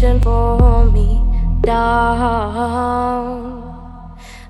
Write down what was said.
temptation for me down.